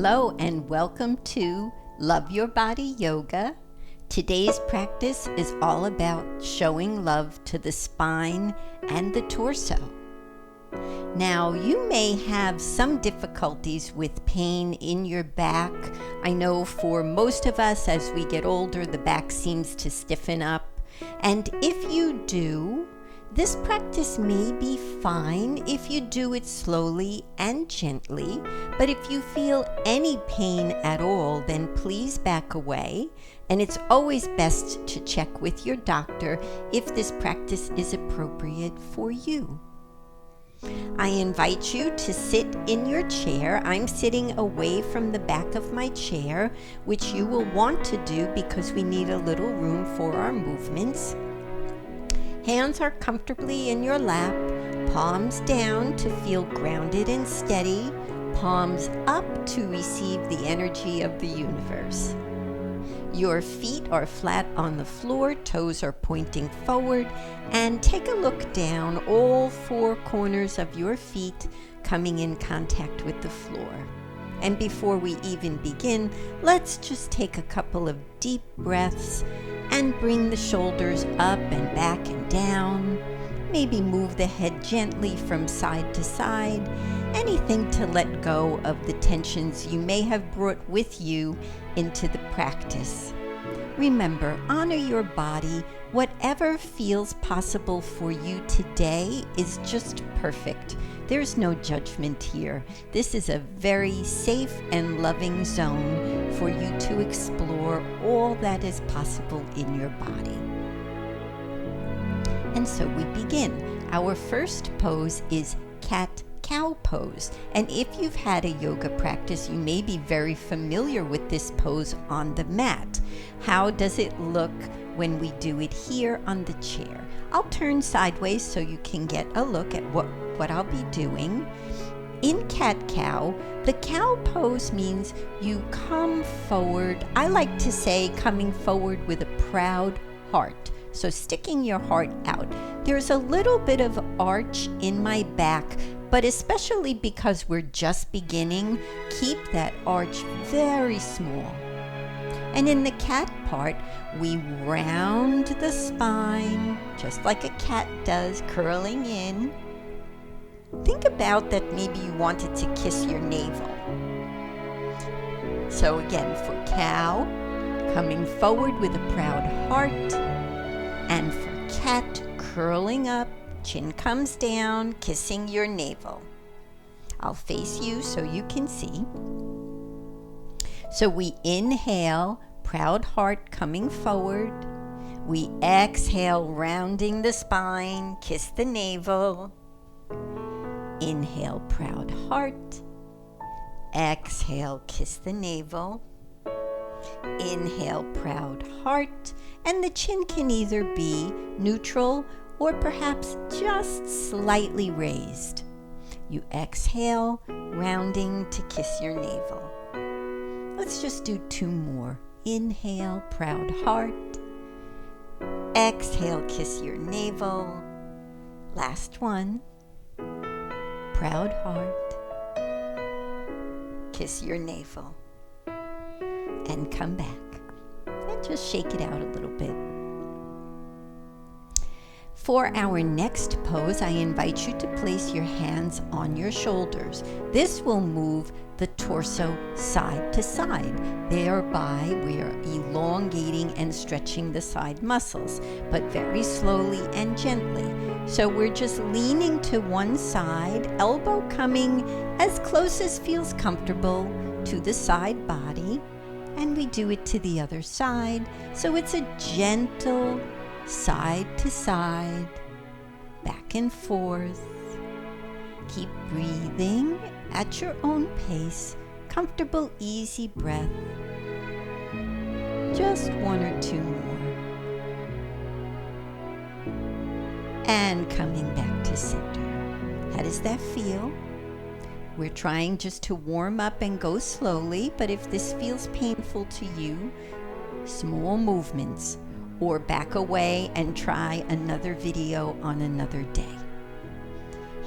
Hello and welcome to Love Your Body Yoga. Today's practice is all about showing love to the spine and the torso. Now, you may have some difficulties with pain in your back. I know for most of us, as we get older, the back seems to stiffen up. And if you do, this practice may be fine if you do it slowly and gently, but if you feel any pain at all, then please back away. And it's always best to check with your doctor if this practice is appropriate for you. I invite you to sit in your chair. I'm sitting away from the back of my chair, which you will want to do because we need a little room for our movements. Hands are comfortably in your lap, palms down to feel grounded and steady, palms up to receive the energy of the universe. Your feet are flat on the floor, toes are pointing forward, and take a look down, all four corners of your feet coming in contact with the floor. And before we even begin, let's just take a couple of deep breaths and bring the shoulders up and back and down. Maybe move the head gently from side to side. Anything to let go of the tensions you may have brought with you into the practice. Remember, honor your body. Whatever feels possible for you today is just perfect. There's no judgment here. This is a very safe and loving zone for you to explore all that is possible in your body. And so we begin. Our first pose is cat-cow pose. And if you've had a yoga practice, you may be very familiar with this pose on the mat. How does it look when we do it here on the chair? I'll turn sideways so you can get a look at what I'll be doing. In cat-cow, the cow pose means you come forward. I like to say coming forward with a proud heart. So sticking your heart out. There's a little bit of arch in my back, but especially because we're just beginning, keep that arch very small. And in the cat part, we round the spine, just like a cat does, curling in. Think about that maybe you wanted to kiss your navel. So again, for cow, coming forward with a proud heart. And for cat, curling up, chin comes down, kissing your navel. I'll face you so you can see. So we inhale, proud heart coming forward. We exhale, rounding the spine, kiss the navel. Inhale, proud heart. Exhale, kiss the navel. Inhale, proud heart. And the chin can either be neutral or perhaps just slightly raised. You exhale, rounding to kiss your navel. Let's just do two more. Inhale, proud heart. Exhale, kiss your navel. Last one. Proud heart. Kiss your navel. And come back. And just shake it out a little bit. For our next pose, I invite you to place your hands on your shoulders. This will move the torso side to side. Thereby, we are elongating and stretching the side muscles, but very slowly and gently. So we're just leaning to one side, elbow coming as close as feels comfortable to the side body. And we do it to the other side. So it's a gentle side to side, back and forth. Keep breathing at your own pace, comfortable, easy breath. Just one or two more. And coming back to center. How does that feel? We're trying just to warm up and go slowly, but if this feels painful to you, small movements, or back away and try another video on another day.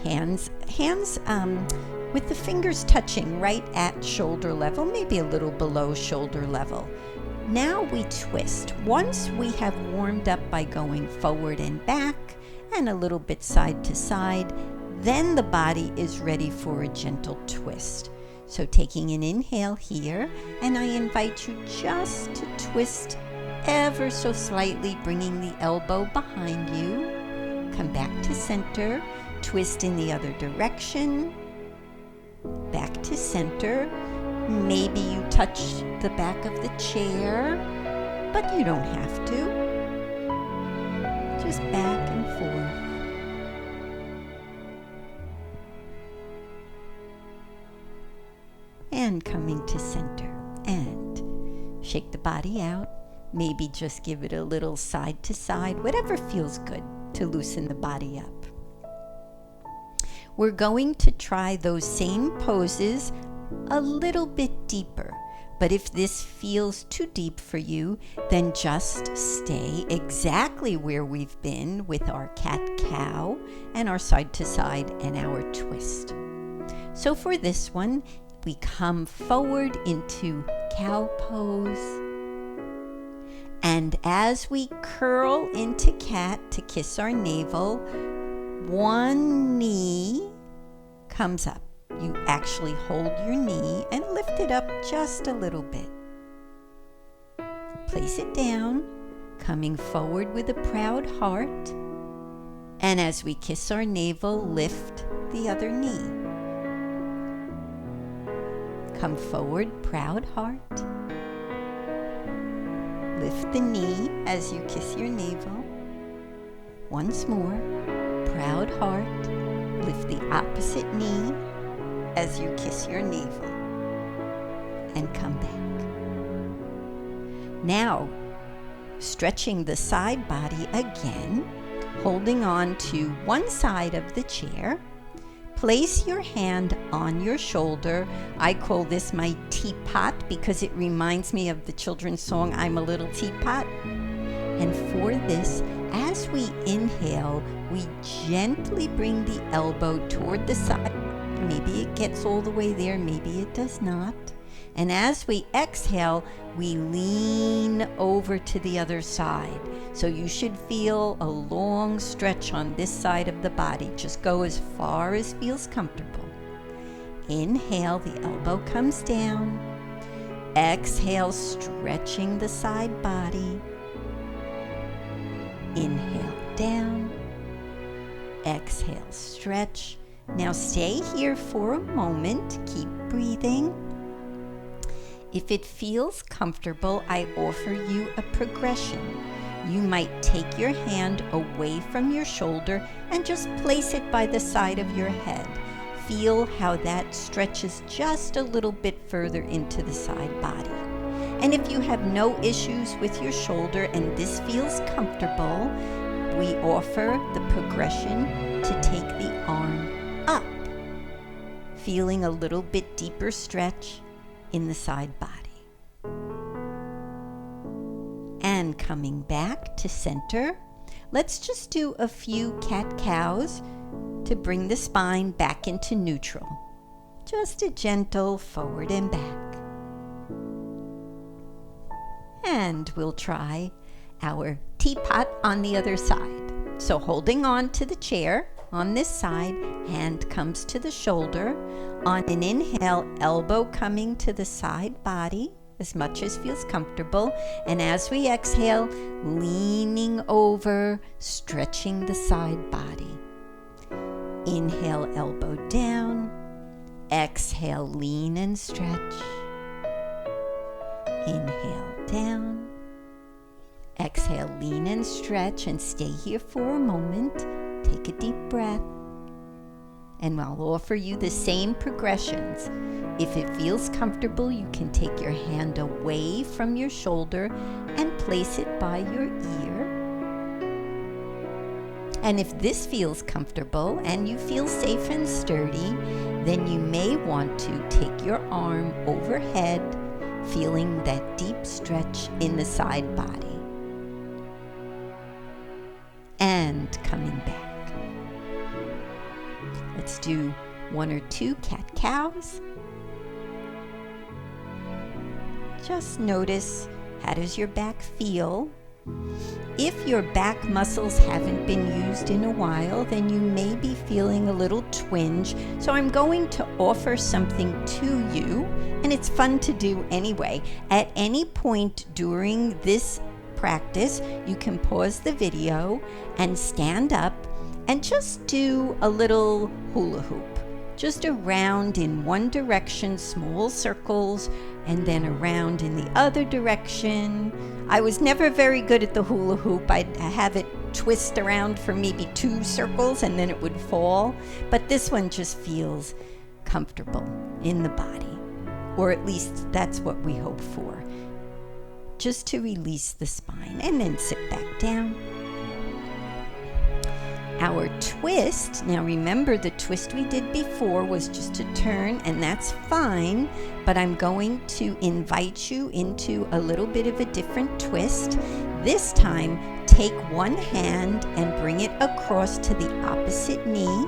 Hands hands with the fingers touching right at shoulder level, maybe a little below shoulder level. Now we twist. Once we have warmed up by going forward and back and a little bit side to side, then the body is ready for a gentle twist. So taking an inhale here, and I invite you just to twist ever so slightly, bringing the elbow behind you. Come back to center, twist in the other direction, back to center. Maybe you touch the back of the chair, but you don't have to. Just back and forth. And coming to center. And shake the body out. Maybe just give it a little side to side, whatever feels good to loosen the body up. We're going to try those same poses a little bit deeper, but if this feels too deep for you, then just stay exactly where we've been with our cat-cow and our side-to-side and our twist. So for this one, we come forward into cow pose, and as we curl into cat to kiss our navel, one knee comes up. You actually hold your knee and lift it up just a little bit. Place it down, coming forward with a proud heart. And as we kiss our navel, lift the other knee. Come forward, proud heart. Lift the knee as you kiss your navel. Once more, proud heart. Lift the opposite knee as you kiss your navel, and come back. Now, stretching the side body again, holding on to one side of the chair. Place your hand on your shoulder. I call this my teapot because it reminds me of the children's song, I'm a Little Teapot. And for this, as we inhale, we gently bring the elbow toward the side. Maybe it gets all the way there, maybe it does not. And as we exhale, we lean over to the other side. So you should feel a long stretch on this side of the body. Just go as far as feels comfortable. Inhale, the elbow comes down. Exhale, stretching the side body. Inhale, down. Exhale, stretch. Now stay here for a moment. Keep breathing. If it feels comfortable, I offer you a progression. You might take your hand away from your shoulder and just place it by the side of your head. Feel how that stretches just a little bit further into the side body. And if you have no issues with your shoulder and this feels comfortable, we offer the progression to take the arm up, feeling a little bit deeper stretch in the side body. And coming back to center, let's just do a few cat-cows to bring the spine back into neutral. Just a gentle forward and back. And we'll try our teapot on the other side. So holding on to the chair on this side, hand comes to the shoulder. On an inhale, elbow coming to the side body as much as feels comfortable. And as we exhale, leaning over, stretching the side body. Inhale, elbow down. Exhale, lean and stretch. Inhale, down. Exhale, lean and stretch, and stay here for a moment. Take a deep breath. And I'll offer you the same progressions. If it feels comfortable, you can take your hand away from your shoulder and place it by your ear. And if this feels comfortable and you feel safe and sturdy, then you may want to take your arm overhead, feeling that deep stretch in the side body. And coming back. Let's do 1 or 2 cat-cows. Just notice, how does your back feel? If your back muscles haven't been used in a while, then you may be feeling a little twinge. So I'm going to offer something to you, and it's fun to do anyway. At any point during this practice, you can pause the video and stand up and just do a little hula hoop. Just around in one direction, small circles, and then around in the other direction. I was never very good at the hula hoop. I'd have it twist around for maybe 2 circles and then it would fall. But this one just feels comfortable in the body, or at least that's what we hope for. Just to release the spine and then sit back down. Our twist, now remember the twist we did before was just to turn, and that's fine, but I'm going to invite you into a little bit of a different twist. This time, take one hand and bring it across to the opposite knee.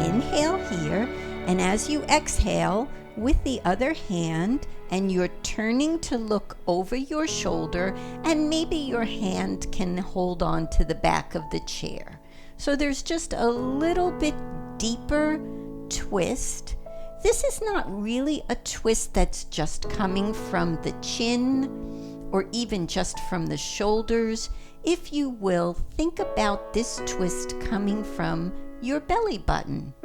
Inhale here, and as you exhale with the other hand, and you're turning to look over your shoulder, and maybe your hand can hold on to the back of the chair. So there's just a little bit deeper twist. This is not really a twist that's just coming from the chin or even just from the shoulders. If you will, think about this twist coming from your belly button.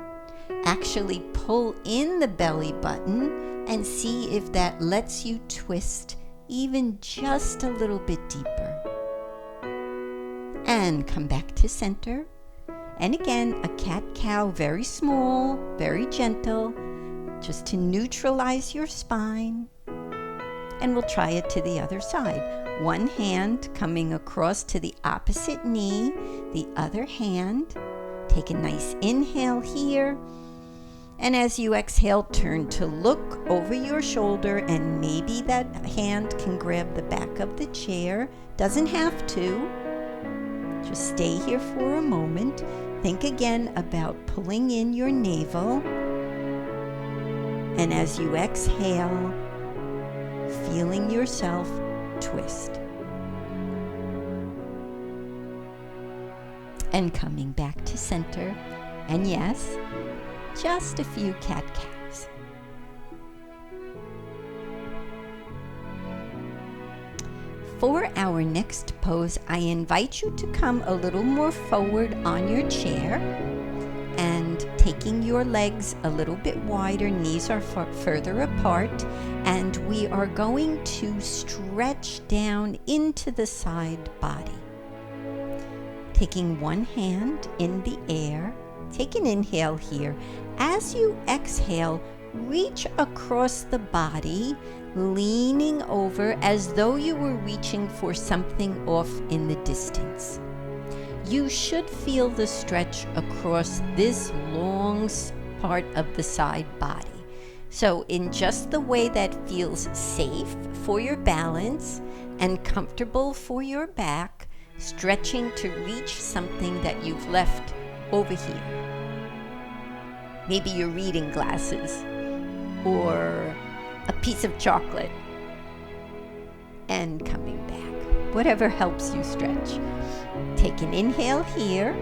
Actually pull in the belly button and see if that lets you twist even just a little bit deeper. And come back to center. And again, a cat-cow, very small, very gentle, just to neutralize your spine. And we'll try it to the other side. One hand coming across to the opposite knee, the other hand. Take a nice inhale here. And as you exhale, turn to look over your shoulder, and maybe that hand can grab the back of the chair. Doesn't have to. Just stay here for a moment. Think again about pulling in your navel. And as you exhale, feeling yourself twist. And coming back to center. And yes, just a few cat-cows. For our next pose, I invite you to come a little more forward on your chair and taking your legs a little bit wider, knees are further apart, and we are going to stretch down into the side body. Taking one hand in the air, take an inhale here. As you exhale, reach across the body, leaning over as though you were reaching for something off in the distance. You should feel the stretch across this long part of the side body. So in just the way that feels safe for your balance and comfortable for your back, stretching to reach something that you've left over here. Maybe your reading glasses or a piece of chocolate, and coming back. Whatever helps you stretch. Take an inhale here,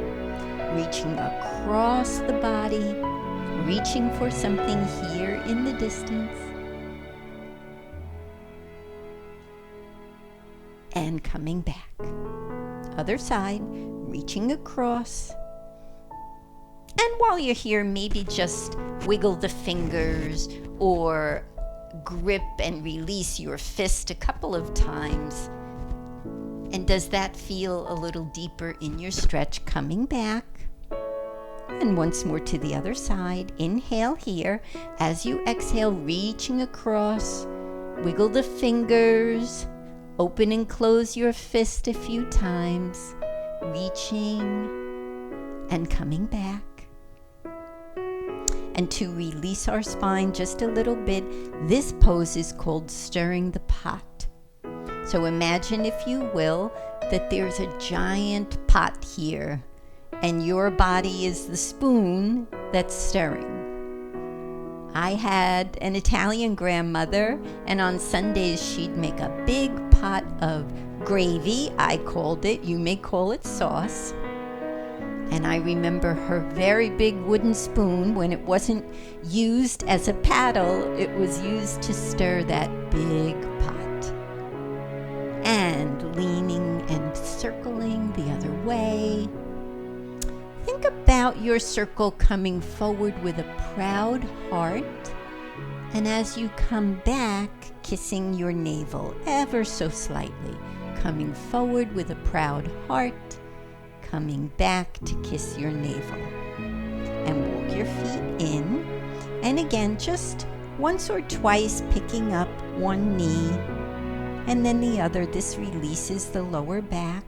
reaching across the body, reaching for something here in the distance. And coming back. Other side, reaching across. And while you're here, maybe just wiggle the fingers or grip and release your fist a couple of times. And does that feel a little deeper in your stretch? Coming back. And once more to the other side. Inhale here. As you exhale, reaching across. Wiggle the fingers. Open and close your fist a few times. Reaching and coming back. And to release our spine just a little bit, this pose is called stirring the pot. So imagine, if you will, that there's a giant pot here, and your body is the spoon, that's stirring. I had an Italian grandmother, and on Sundays she'd make a big pot of gravy. I called it, you may call it sauce. And I remember her very big wooden spoon. When it wasn't used as a paddle, it was used to stir that big pot. And leaning and circling the other way. Think about your circle coming forward with a proud heart, and as you come back, kissing your navel ever so slightly, coming forward with a proud heart, coming back to kiss your navel. And walk your feet in, and again, just once or twice picking up one knee, and then the other. This releases the lower back.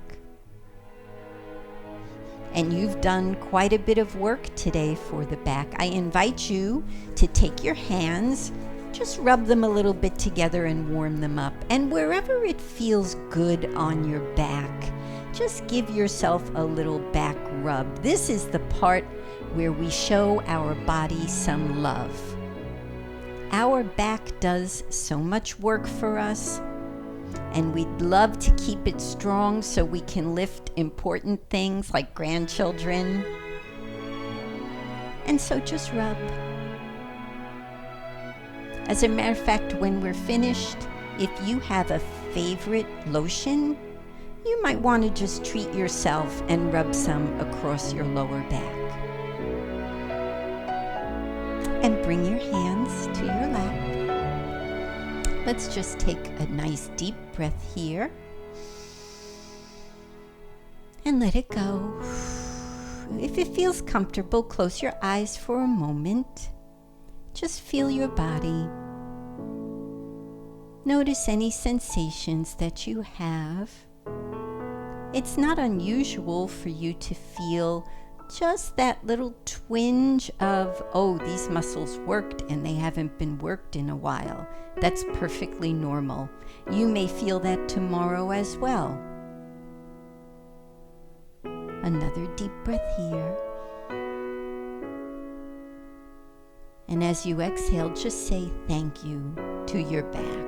And you've done quite a bit of work today for the back. I invite you to take your hands, just rub them a little bit together and warm them up. And wherever it feels good on your back, just give yourself a little back rub. This is the part where we show our body some love. Our back does so much work for us, and we'd love to keep it strong so we can lift important things like grandchildren. And so just rub. As a matter of fact, when we're finished, if you have a favorite lotion, you might want to just treat yourself and rub some across your lower back. And bring your hands to your lap. Let's just take a nice deep breath here and let it go. If it feels comfortable, close your eyes for a moment. Just feel your body. Notice any sensations that you have. It's not unusual for you to feel just that little twinge of, oh, these muscles worked and they haven't been worked in a while. That's perfectly normal. You may feel that tomorrow as well. Another deep breath here. And as you exhale, just say thank you to your back.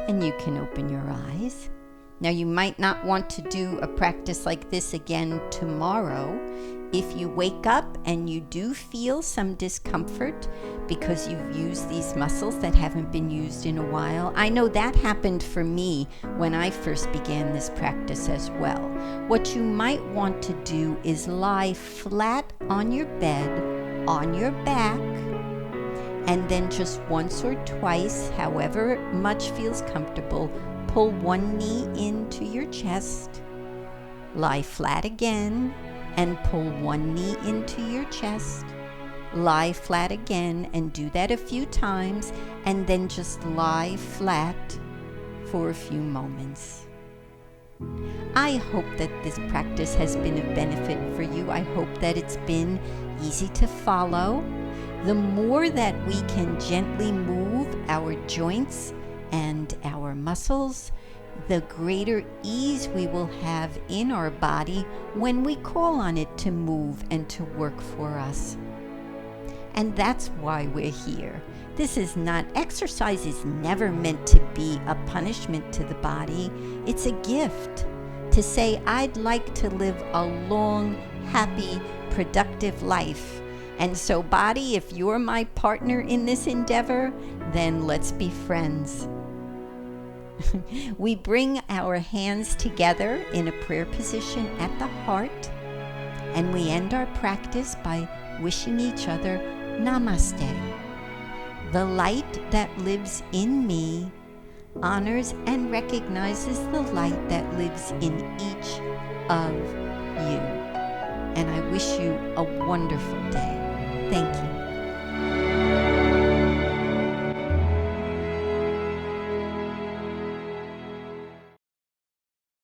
And you can open your eyes. Now, you might not want to do a practice like this again tomorrow. If you wake up and you do feel some discomfort because you've used these muscles that haven't been used in a while, I know that happened for me when I first began this practice as well. What you might want to do is lie flat on your bed, on your back, and then just once or twice, however much feels comfortable, pull one knee into your chest, lie flat again, and pull one knee into your chest, lie flat again, and do that a few times, and then just lie flat for a few moments. I hope that this practice has been of benefit for you. I hope that it's been easy to follow. The more that we can gently move our joints and our muscles, the greater ease we will have in our body when we call on it to move and to work for us. And that's why we're here. Exercise is never meant to be a punishment to the body. It's a gift to say, I'd like to live a long, happy, productive life. And so, body, if you're my partner in this endeavor, then let's be friends. We bring our hands together in a prayer position at the heart, and we end our practice by wishing each other Namaste. The light that lives in me honors and recognizes the light that lives in each of you. And I wish you a wonderful day. Thank you.